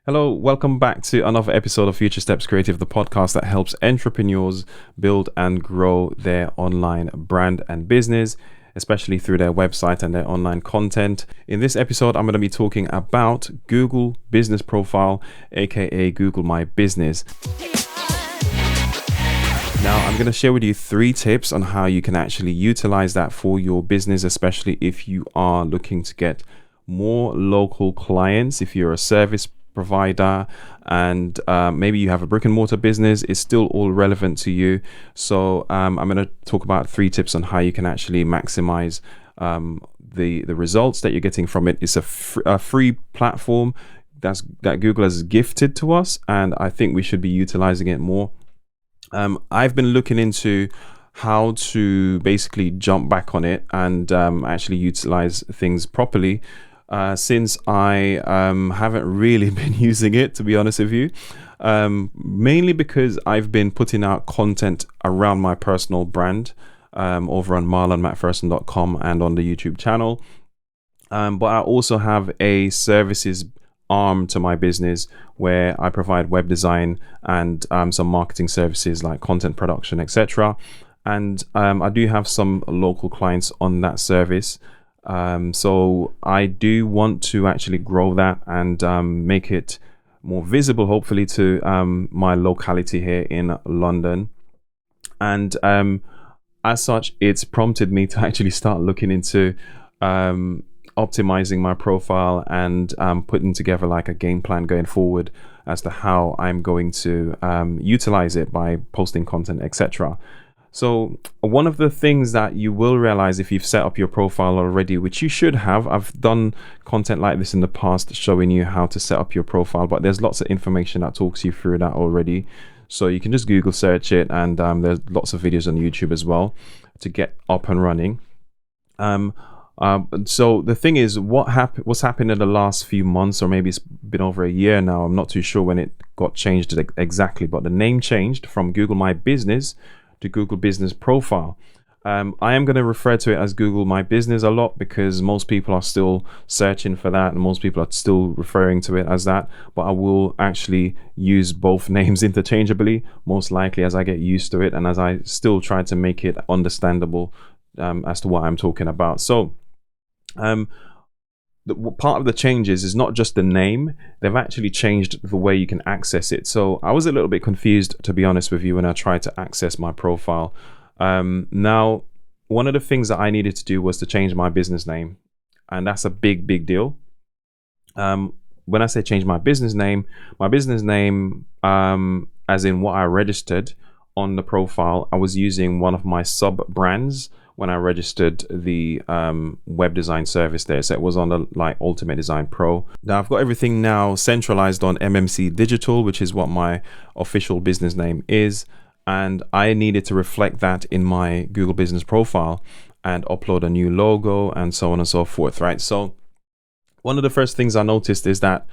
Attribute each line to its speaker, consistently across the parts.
Speaker 1: Hello, welcome back to another episode of Future Steps Creative, the podcast that helps entrepreneurs build and grow their online brand and business, especially through their website and their online content. In this episode, I'm going to be talking about Google Business Profile, aka Google My Business. Now, I'm going to share with you 3 tips on how you can actually utilize that for your business, especially if you are looking to get more local clients, if you're a service provider and maybe you have a brick and mortar business. It's still all relevant to you. So I'm going to talk about 3 tips on how you can actually maximize the results that you're getting from it. It's a free platform that Google has gifted to us, and I think we should be utilizing it more. I've been looking into how to basically jump back on it and actually utilize things properly. Since I haven't really been using it, to be honest with you, mainly because I've been putting out content around my personal brand over on marlonmcpherson.com and on the YouTube channel. But I also have a services arm to my business where I provide web design and some marketing services like content production, etc. And I do have some local clients on that service. So I do want to actually grow that and make it more visible, hopefully, to my locality here in London. And as such, it's prompted me to actually start looking into optimizing my profile and putting together like a game plan going forward as to how I'm going to utilize it by posting content, etc. So one of the things that you will realize if you've set up your profile already, which you should have, I've done content like this in the past showing you how to set up your profile, but there's lots of information that talks you through that already. So you can just Google search it, and there's lots of videos on YouTube as well to get up and running. So the thing is, what's happened in the last few months, or maybe it's been over a year now, I'm not too sure when it got changed exactly, but the name changed from Google My Business to Google Business Profile. I am going to refer to it as Google My Business a lot because most people are still searching for that and most people are still referring to it as that, but I will actually use both names interchangeably, most likely, as I get used to it and as I still try to make it understandable as to what I'm talking about. So part of the changes is not just the name, they've actually changed the way you can access it. So I was a little bit confused, to be honest with you, when I tried to access my profile. Now, one of the things that I needed to do was to change my business name, and that's a big deal. When I say change my business name, as in what I registered on the profile, I was using one of my sub brands when I registered the web design service there. So it was on the like Ultimate Design Pro. Now I've got everything now centralized on MMC Digital, which is what my official business name is. And I needed to reflect that in my Google Business Profile and upload a new logo and so on and so forth, right? So one of the first things I noticed is that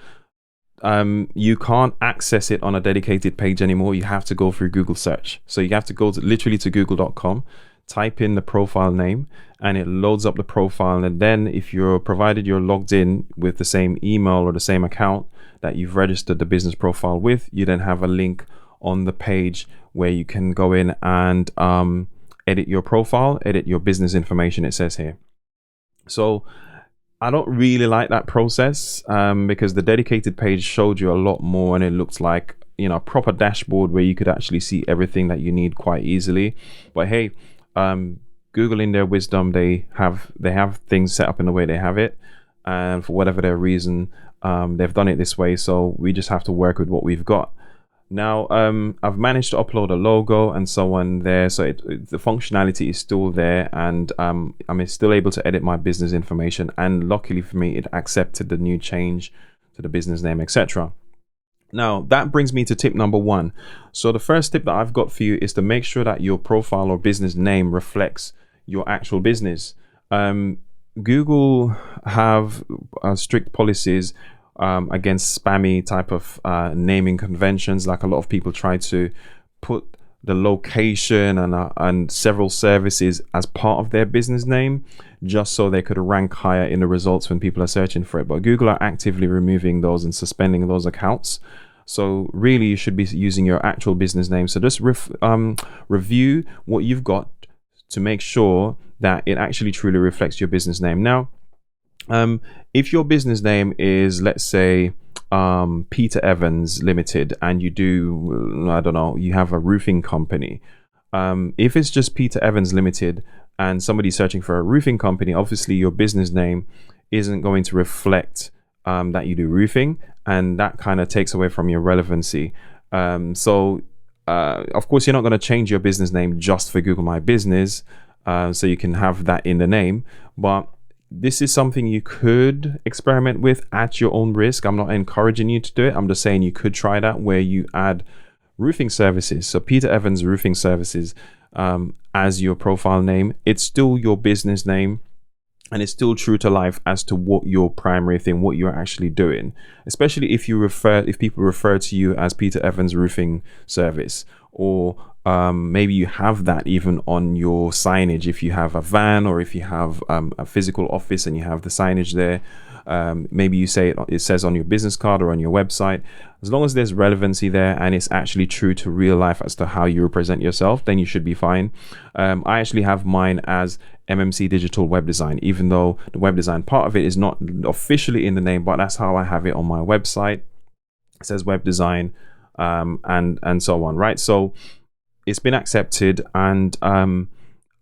Speaker 1: you can't access it on a dedicated page anymore. You have to go through Google search. So you have to go literally to google.com, type in the profile name, and it loads up the profile. And then if you're provided you're logged in with the same email or the same account that you've registered the business profile with, you then have a link on the page where you can go in and edit your profile, edit your business information, it says here. So I don't really like that process because the dedicated page showed you a lot more and it looks like, you know, a proper dashboard where you could actually see everything that you need quite easily. But hey, Google, in their wisdom, they have things set up in the way they have it, and for whatever their reason, they've done it this way. So we just have to work with what we've got. Now I've managed to upload a logo and so on there, so the functionality is still there, and I'm still able to edit my business information, and luckily for me it accepted the new change to the business name, etc. Now that brings me to tip number 1. So the first tip that I've got for you is to make sure that your profile or business name reflects your actual business. Google have strict policies against spammy type of naming conventions. Like a lot of people try to put the location and several services as part of their business name, just so they could rank higher in the results when people are searching for it. But Google are actively removing those and suspending those accounts. So really, you should be using your actual business name. So just review what you've got to make sure that it actually truly reflects your business name. Now, if your business name is, let's say, Peter Evans Limited, and you do, I don't know, you have a roofing company. If it's just Peter Evans Limited and somebody's searching for a roofing company, obviously your business name isn't going to reflect that you do roofing, and that kind of takes away from your relevancy. So of course, you're not going to change your business name just for Google My Business, so you can have that in the name, but this is something you could experiment with at your own risk. I'm not encouraging you to do it. I'm just saying you could try that, where you add roofing services. So Peter Evans Roofing Services as your profile name. It's still your business name, and it's still true to life as to what your primary thing, what you're actually doing. Especially if people refer to you as Peter Evans Roofing Service, or maybe you have that even on your signage. If you have a van, or if you have a physical office and you have the signage there, maybe you say it says on your business card or on your website. As long as there's relevancy there and it's actually true to real life as to how you represent yourself, then you should be fine. I actually have mine as MMC Digital Web Design, even though the web design part of it is not officially in the name, but that's how I have it on my website. It says web design, and so on, right? So it's been accepted, and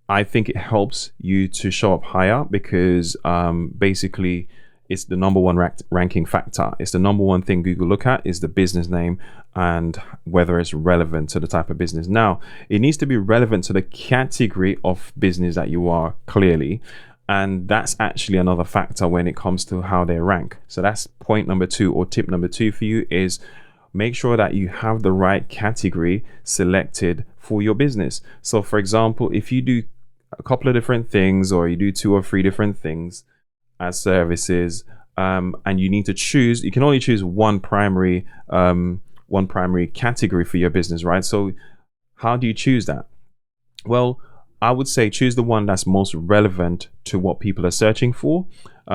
Speaker 1: I think it helps you to show up higher, because basically it's the number one ranking factor. It's the number one thing Google look at, is the business name and whether it's relevant to the type of business. Now, it needs to be relevant to the category of business that you are, clearly. And that's actually another factor when it comes to how they rank. So that's point number 2, or tip number 2 for you, is make sure that you have the right category selected for your business. So for example, if you do a couple of different things, or you do 2 or 3 different things as services, and you need to choose, you can only choose one primary category for your business, right? So how do you choose that? Well, I would say choose the one that's most relevant to what people are searching for.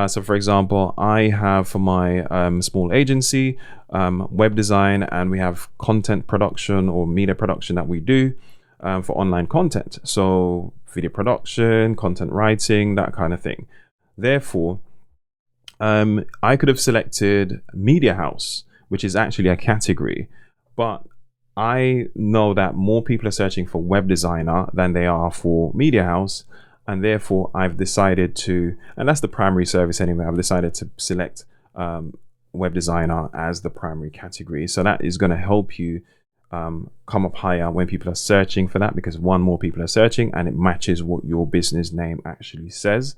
Speaker 1: So for example, I have, for my small agency, web design, and we have content production or media production that we do for online content. So video production, content writing, that kind of thing. Therefore, I could have selected media house, which is actually a category, but I know that more people are searching for web designer than they are for media house, and therefore I've decided to, and that's the primary service anyway, I've decided to select web designer as the primary category. So that is going to help you come up higher when people are searching for that, because more people are searching, and it matches what your business name actually says.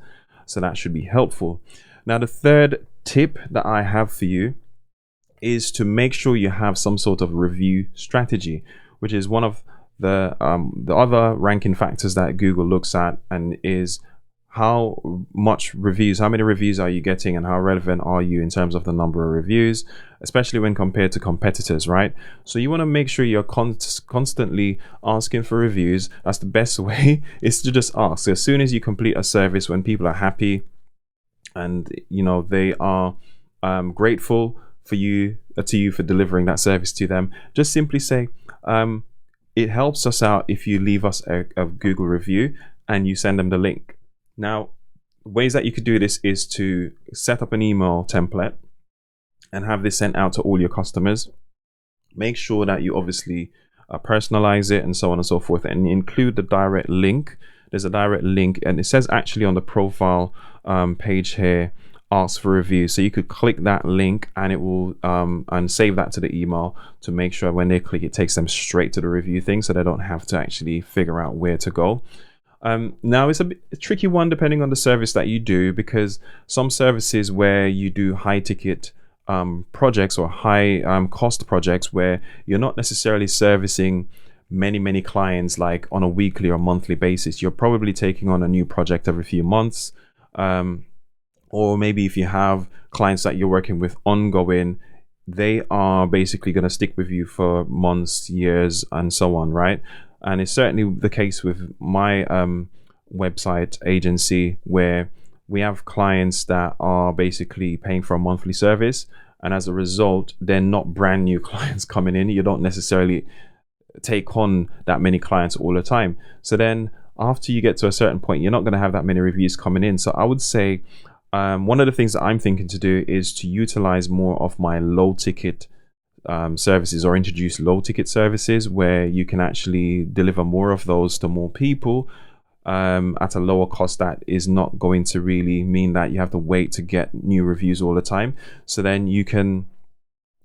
Speaker 1: So that should be helpful. Now, the third tip that I have for you is to make sure you have some sort of review strategy, which is one of the other ranking factors that Google looks at, and is how many reviews are you getting, and how relevant are you in terms of the number of reviews, especially when compared to competitors, right? So you want to make sure you're constantly asking for reviews. That's the best way, is to just ask. So as soon as you complete a service, when people are happy and they are grateful for you for delivering that service to them, just simply say, it helps us out if you leave us a Google review, and you send them the link. Now, ways that you could do this is to set up an email template and have this sent out to all your customers. Make sure that you obviously personalize it, and so on and so forth, and include the direct link. There's a direct link, and it says actually on the profile page here, ask for review. So you could click that link, and it will and save that to the email, to make sure when they click, it takes them straight to the review thing, so they don't have to actually figure out where to go. Now, it's a tricky one depending on the service that you do, because some services where you do high ticket projects, or high cost projects, where you're not necessarily servicing many clients like on a weekly or monthly basis, you're probably taking on a new project every few months, or maybe if you have clients that you're working with ongoing, they are basically going to stick with you for months, years, and so on, right? And it's certainly the case with my website agency, where we have clients that are basically paying for a monthly service, and as a result, they're not brand new clients coming in. You don't necessarily take on that many clients all the time. So then after you get to a certain point, you're not going to have that many reviews coming in. So I would say one of the things that I'm thinking to do is to utilize more of my low ticket services, or introduce low ticket services where you can actually deliver more of those to more people at a lower cost. That is not going to really mean that you have to wait to get new reviews all the time. So then you can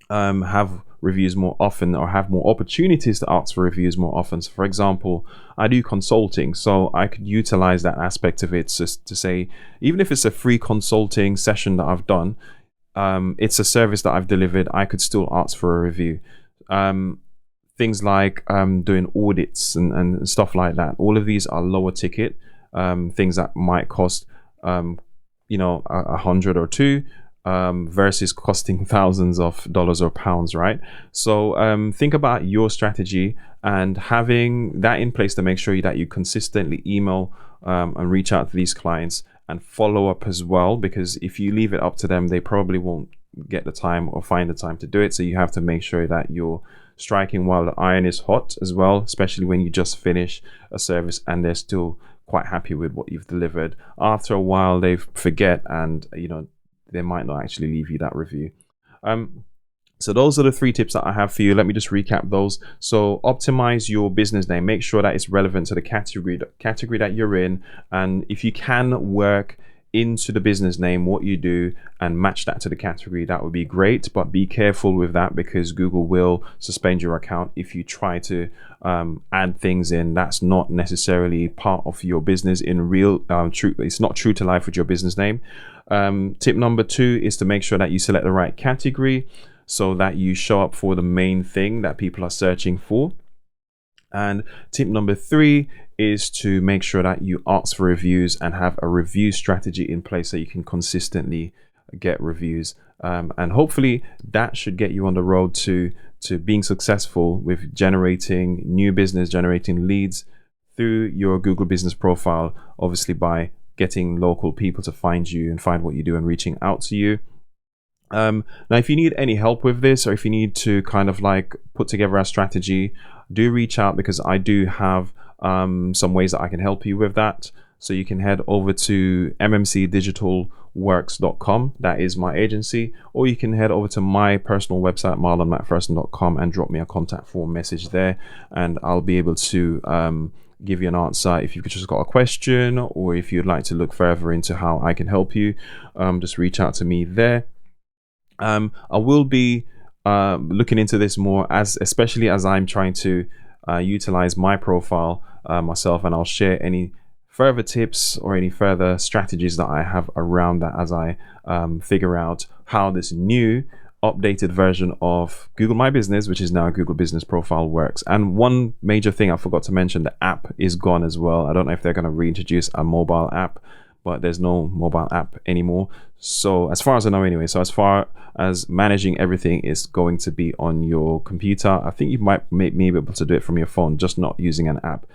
Speaker 1: have reviews more often, or have more opportunities to ask for reviews more often. So for example, I do consulting, so I could utilize that aspect of it just to say, even if it's a free consulting session that I've done, it's a service that I've delivered, I could still ask for a review. Things like doing audits and stuff like that, all of these are lower ticket things that might cost $100 or $200 versus costing thousands of dollars or pounds, right? So think about your strategy and having that in place to make sure that you consistently email and reach out to these clients and follow up as well, because if you leave it up to them, they probably won't get the time or find the time to do it. So you have to make sure that you're striking while the iron is hot as well, especially when you just finish a service and they're still quite happy with what you've delivered. After a while, they forget, and they might not actually leave you that review. So those are the 3 tips that I have for you. Let me just recap those. So optimize your business name. Make sure that it's relevant to the category that you're in. And if you can work into the business name what you do and match that to the category, that would be great. But be careful with that, because Google will suspend your account if you try to add things in that's not necessarily part of your business in real truth. It's not true to life with your business name. Tip number 2 is to make sure that you select the right category so that you show up for the main thing that people are searching for. And tip number 3 is to make sure that you ask for reviews and have a review strategy in place so you can consistently get reviews. And hopefully that should get you on the road to being successful with generating new business, generating leads through your Google business profile, obviously by getting local people to find you and find what you do and reaching out to you. Now, if you need any help with this, or if you need to kind of like put together a strategy, do reach out, because I do have some ways that I can help you with that. So you can head over to mmcdigitalworks.com. That is my agency. Or you can head over to my personal website, marlonmcpherson.com, and drop me a contact form message there, and I'll be able to give you an answer if you've just got a question, or if you'd like to look further into how I can help you. Just reach out to me there. I will be looking into this more, especially as I'm trying to utilize my profile myself, and I'll share any further tips or any further strategies that I have around that as I figure out how this new updated version of Google My Business, which is now Google Business Profile, works. And one major thing I forgot to mention, the app is gone as well. I don't know if they're going to reintroduce a mobile app, but there's no mobile app anymore. So as far as I know anyway, so as far as managing everything is going to be on your computer. I think you might be able to do it from your phone, just not using an app.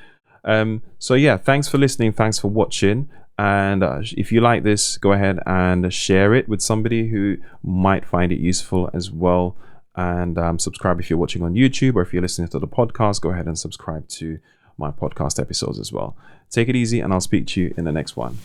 Speaker 1: So yeah, thanks for listening. Thanks for watching. And if you like this, go ahead and share it with somebody who might find it useful as well. And subscribe if you're watching on YouTube, or if you're listening to the podcast, go ahead and subscribe to my podcast episodes as well. Take it easy, and I'll speak to you in the next one.